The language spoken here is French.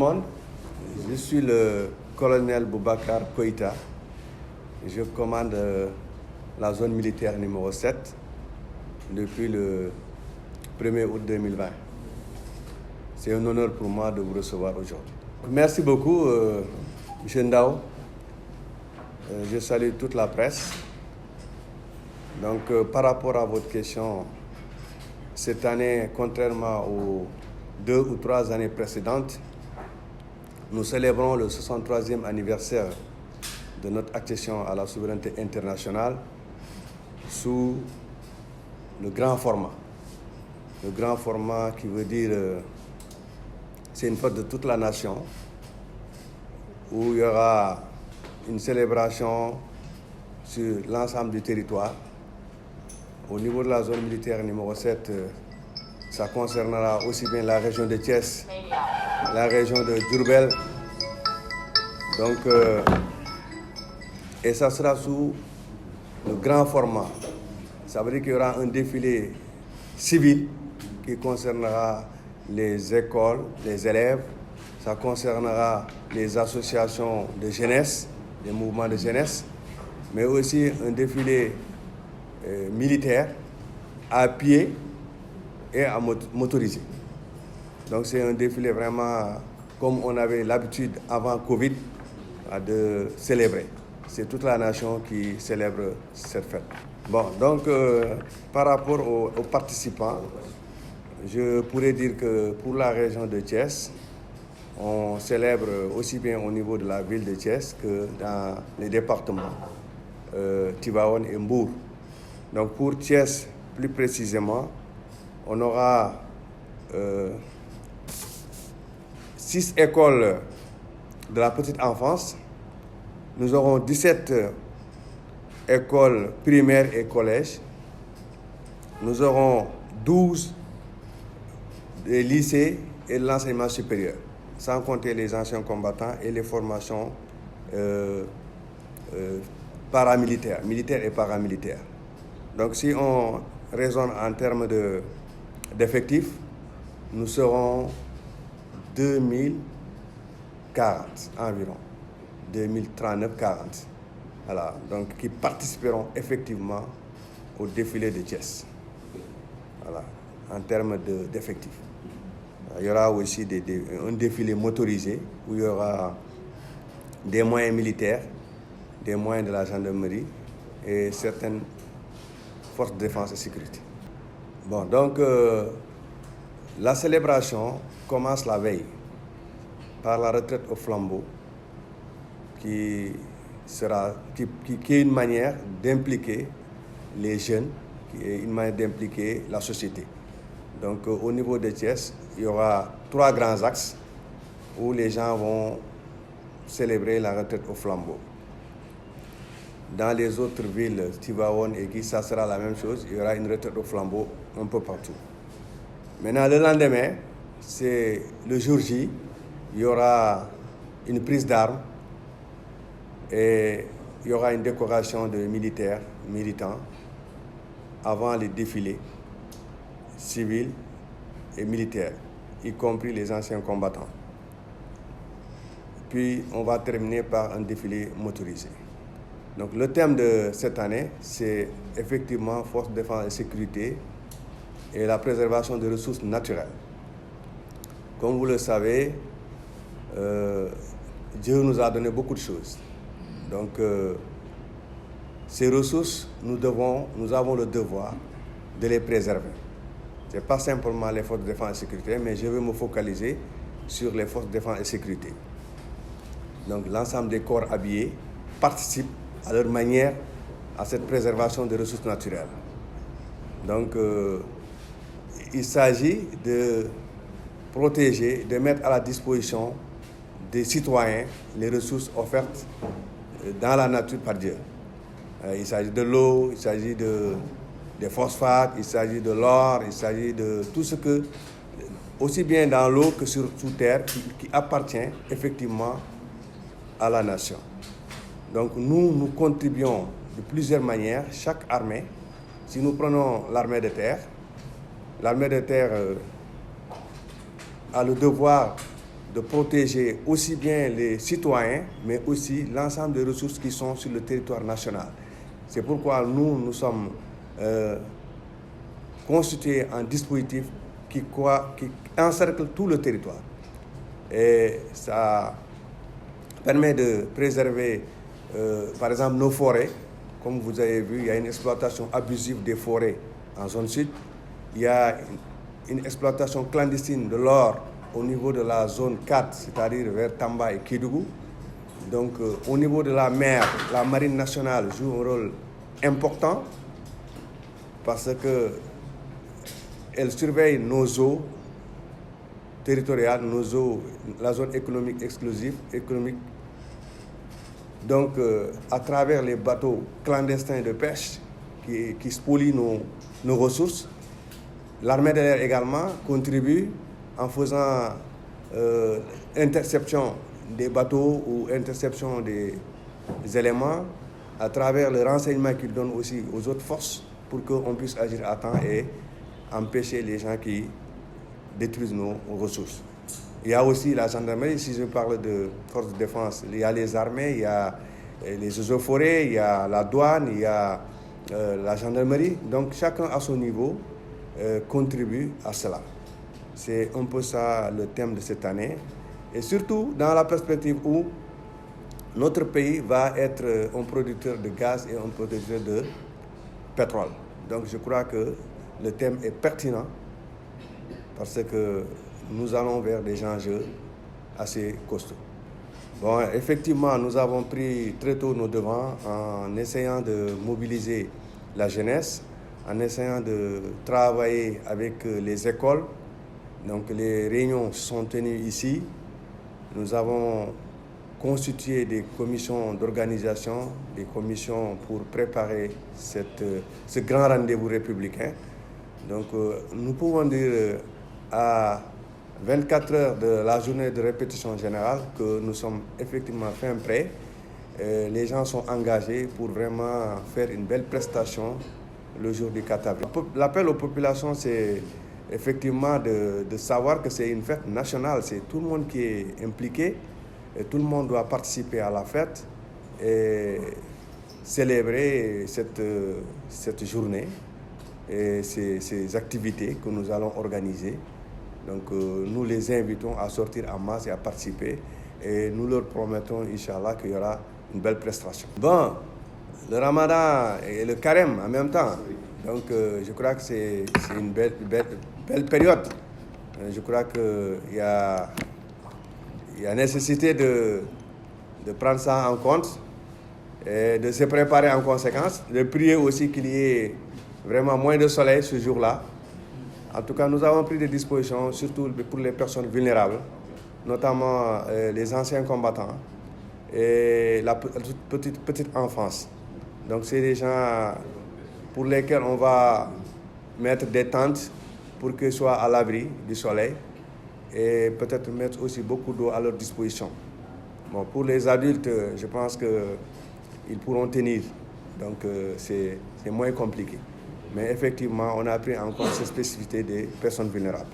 monde, je suis le colonel Boubacar Koïta. Je commande la zone militaire numéro 7 depuis le 1er août 2020. C'est un honneur pour moi de vous recevoir aujourd'hui. Merci beaucoup, M. Ndao. Je salue toute la presse. Donc, par rapport à votre question, cette année, contrairement aux 2 ou 3 années précédentes, nous célébrons le 63e anniversaire de notre accession à la souveraineté internationale sous le grand format. Le grand format qui veut dire c'est une fête de toute la nation où il y aura une célébration sur l'ensemble du territoire. Au niveau de la zone militaire numéro 7, ça concernera aussi bien la région de Thiès, la région de Diourbel. Donc, et ça sera sous le grand format. Ça veut dire qu'il y aura un défilé civil qui concernera les écoles, les élèves. Ça concernera les associations de jeunesse, les mouvements de jeunesse, mais aussi un défilé militaire à pied et à motorisé. Donc c'est un défilé vraiment comme on avait l'habitude avant Covid de célébrer. C'est toute la nation qui célèbre cette fête. Bon, donc par rapport aux participants, je pourrais dire que pour la région de Thiès, on célèbre aussi bien au niveau de la ville de Thiès que dans les départements Tivaouane et Mbour. Donc pour Thiès, plus précisément, on aura 6 écoles de la petite enfance. Nous aurons 17 écoles primaires et collèges. Nous aurons 12 des lycées et de l'enseignement supérieur, sans compter les anciens combattants et les formations paramilitaires, militaires et paramilitaires. Donc si on raisonne en termes d'effectifs, nous serons 2040 environ, 2039-40. Voilà, donc qui participeront effectivement au défilé de Thiès. Voilà, en termes d'effectifs. Il y aura aussi un défilé motorisé où il y aura des moyens militaires, des moyens de la gendarmerie et certaines forces de défense et sécurité. Bon, donc la célébration commence la veille par la retraite au flambeau qui est une manière d'impliquer les jeunes, qui est une manière d'impliquer la société. Donc au niveau de Thiès, il y aura 3 grands axes où les gens vont célébrer la retraite au flambeau. Dans les autres villes, Tivaouane et Guy, ça sera la même chose. Il y aura une retraite au flambeau un peu partout. Maintenant, le lendemain, c'est le jour J. Il y aura une prise d'armes et il y aura une décoration de militaires, militants, avant les défilés civils et militaires, y compris les anciens combattants. Puis, on va terminer par un défilé motorisé. Donc le thème de cette année, c'est effectivement force de défense et sécurité et la préservation des ressources naturelles. Comme vous le savez, Dieu nous a donné beaucoup de choses. Donc ces ressources, nous avons le devoir de les préserver. Ce n'est pas simplement les forces de défense et sécurité, mais je vais me focaliser sur les forces de défense et sécurité. Donc l'ensemble des corps habillés participent à leur manière à cette préservation des ressources naturelles. Donc, il s'agit de protéger, de mettre à la disposition des citoyens les ressources offertes dans la nature par Dieu. Il s'agit de l'eau, il s'agit des phosphates, il s'agit de l'or, il s'agit de tout ce que, aussi bien dans l'eau que sous terre, qui appartient effectivement à la nation. Donc nous contribuons de plusieurs manières, chaque armée. Si nous prenons l'armée de terre a le devoir de protéger aussi bien les citoyens, mais aussi l'ensemble des ressources qui sont sur le territoire national. C'est pourquoi nous sommes constitués en dispositif qui encercle tout le territoire. Et ça permet de préserver, par exemple, nos forêts. Comme vous avez vu, il y a une exploitation abusive des forêts en zone sud. Il y a une exploitation clandestine de l'or au niveau de la zone 4, c'est-à-dire vers Tamba et Kédougou. Donc, au niveau de la mer, la marine nationale joue un rôle important parce qu'elle surveille nos eaux territoriales, nos eaux, la zone économique exclusive, Donc, à travers les bateaux clandestins de pêche qui spolient nos ressources, l'armée de l'air également contribue en faisant interception des bateaux ou interception des éléments à travers le renseignement qu'ils donnent aussi aux autres forces pour qu'on puisse agir à temps et empêcher les gens qui détruisent nos ressources. Il y a aussi la gendarmerie, si je parle de forces de défense, il y a les armées, il y a les eaux forêts, il y a la douane, il y a la gendarmerie. Donc chacun à son niveau contribue à cela. C'est un peu ça le thème de cette année. Et surtout dans la perspective où notre pays va être un producteur de gaz et un producteur de pétrole. Donc je crois que le thème est pertinent parce que nous allons vers des enjeux assez costauds. Bon, effectivement, nous avons pris très tôt nos devants en essayant de mobiliser la jeunesse, en essayant de travailler avec les écoles. Donc les réunions sont tenues ici. Nous avons constitué des commissions d'organisation, des commissions pour préparer ce grand rendez-vous républicain. Donc nous pouvons dire à 24 heures de la journée de répétition générale que nous sommes effectivement fin prêts. Les gens sont engagés pour vraiment faire une belle prestation le jour du 4 avril. L'appel aux populations, c'est effectivement de savoir que c'est une fête nationale. C'est tout le monde qui est impliqué et tout le monde doit participer à la fête et célébrer cette journée et ces activités que nous allons organiser. Donc nous les invitons à sortir en masse et à participer et nous leur promettons, Inch'Allah, qu'il y aura une belle prestation. Bon, le Ramadan et le Carême en même temps. Donc je crois que c'est une belle période. Je crois qu'il y a nécessité de prendre ça en compte et de se préparer en conséquence, de prier aussi qu'il y ait vraiment moins de soleil ce jour-là. En tout cas, nous avons pris des dispositions, surtout pour les personnes vulnérables, notamment les anciens combattants et la petite enfance. Donc, c'est des gens pour lesquels on va mettre des tentes pour qu'ils soient à l'abri du soleil et peut-être mettre aussi beaucoup d'eau à leur disposition. Bon, pour les adultes, je pense qu'ils pourront tenir, donc c'est moins compliqué. Mais effectivement, on a pris en compte ces spécificités des personnes vulnérables.